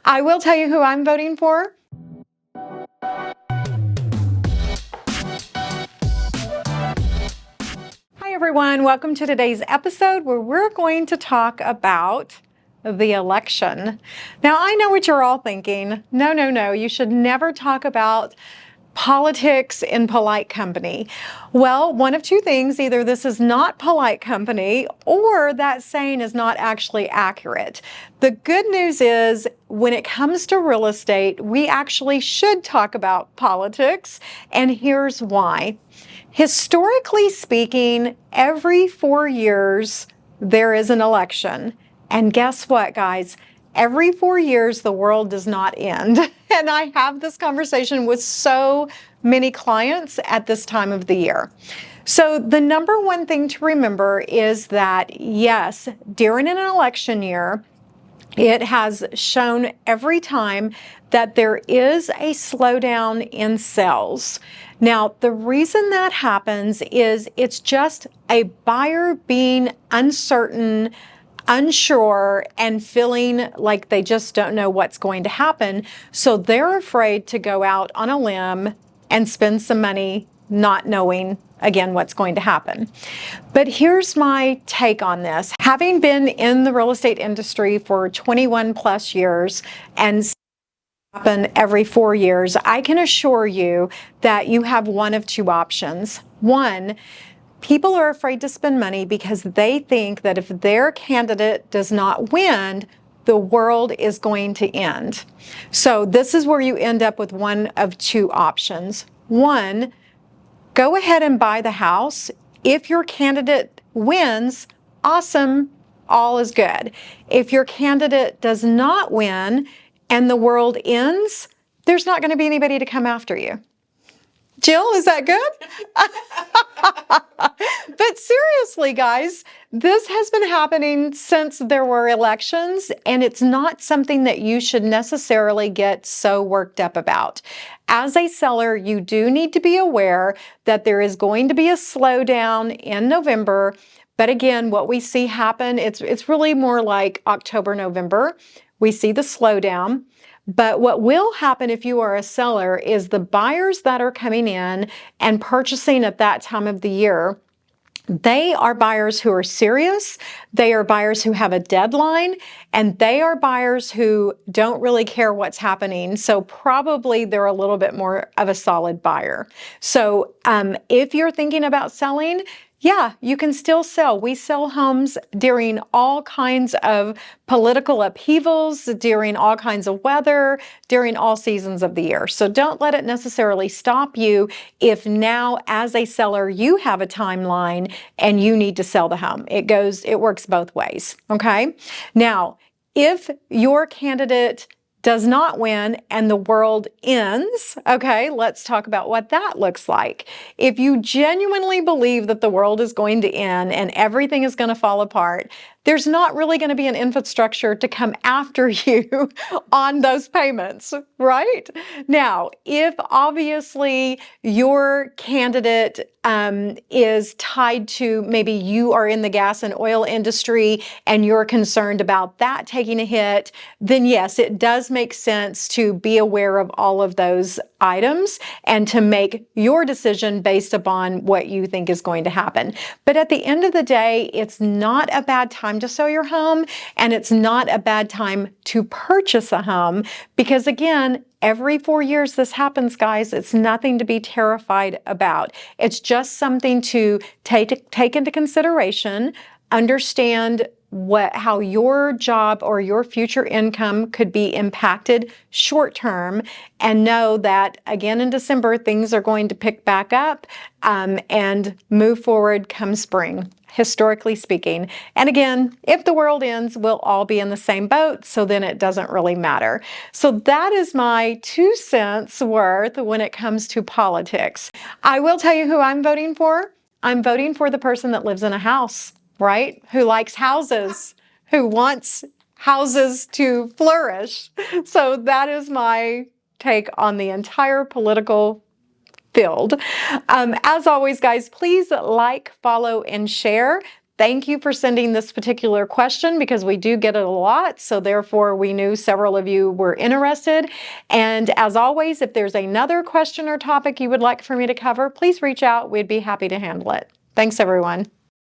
I will tell you who I'm voting for. Hi everyone, welcome to today's episode where we're going to talk about the election. Now I know what you're all thinking. No, you should never talk about politics in polite company. Well, one of two things: either this is not polite company or that saying is not actually accurate. The good news is when it comes to real estate, we actually should talk about politics, and here's why. Historically speaking, every 4 years there is an election. And guess what, guys? Every 4 years, the world does not end. And I have this conversation with so many clients at this time of the year. So the number one thing to remember is that, yes, during an election year, it has shown every time that there is a slowdown in sales. Now, the reason that happens is it's just a buyer being uncertain, unsure, and feeling like they just don't know what's going to happen. So they're afraid to go out on a limb and spend some money not knowing, again, what's going to happen. But here's my take on this. Having been in the real estate industry for 21 plus years and happen every 4 years, I can assure you that you have one of two options. One, people are afraid to spend money because they think that if their candidate does not win, the world is going to end. So this is where you end up with one of two options. One, go ahead and buy the house. If your candidate wins, awesome, all is good. If your candidate does not win and the world ends, there's not going to be anybody to come after you. Jill, is that good? But seriously, guys, this has been happening since there were elections, and it's not something that you should necessarily get so worked up about. As a seller, you do need to be aware that there is going to be a slowdown in November. But again, what we see happen, it's really more like October, November. We see the slowdown. But what will happen if you are a seller is the buyers that are coming in and purchasing at that time of the year, they are buyers who are serious, they are buyers who have a deadline, and they are buyers who don't really care what's happening. So probably they're a little bit more of a solid buyer. So if you're thinking about selling, yeah, you can still sell. We sell homes during all kinds of political upheavals, during all kinds of weather, during all seasons of the year. So don't let it necessarily stop you if now as a seller you have a timeline and you need to sell the home. It works both ways, okay? Now, if your candidate does not win and the world ends, okay, let's talk about what that looks like. If you genuinely believe that the world is going to end and everything is going to fall apart, there's not really going to be an infrastructure to come after you on those payments, right? Now, if obviously your candidate is tied to maybe you are in the gas and oil industry and you're concerned about that taking a hit, then yes, it does make sense to be aware of all of those items and to make your decision based upon what you think is going to happen. But at the end of the day, it's not a bad time to sell your home, and it's not a bad time to purchase a home because, again, every 4 years this happens, guys. It's nothing to be terrified about. It's just something to take into consideration, understand how your job or your future income could be impacted short term, and know that again in December things are going to pick back up and move forward come spring, historically speaking. And again, if the world ends, we'll all be in the same boat, so then it doesn't really matter. So that is my 2 cents worth when it comes to politics. I will tell you who I'm voting for. I'm voting for the person that lives in a house, right? Who likes houses, who wants houses to flourish. So that is my take on the entire political field. As always, guys, please like, follow, and share. Thank you for sending this particular question because we do get it a lot. So therefore, we knew several of you were interested. And as always, if there's another question or topic you would like for me to cover, please reach out. We'd be happy to handle it. Thanks, everyone.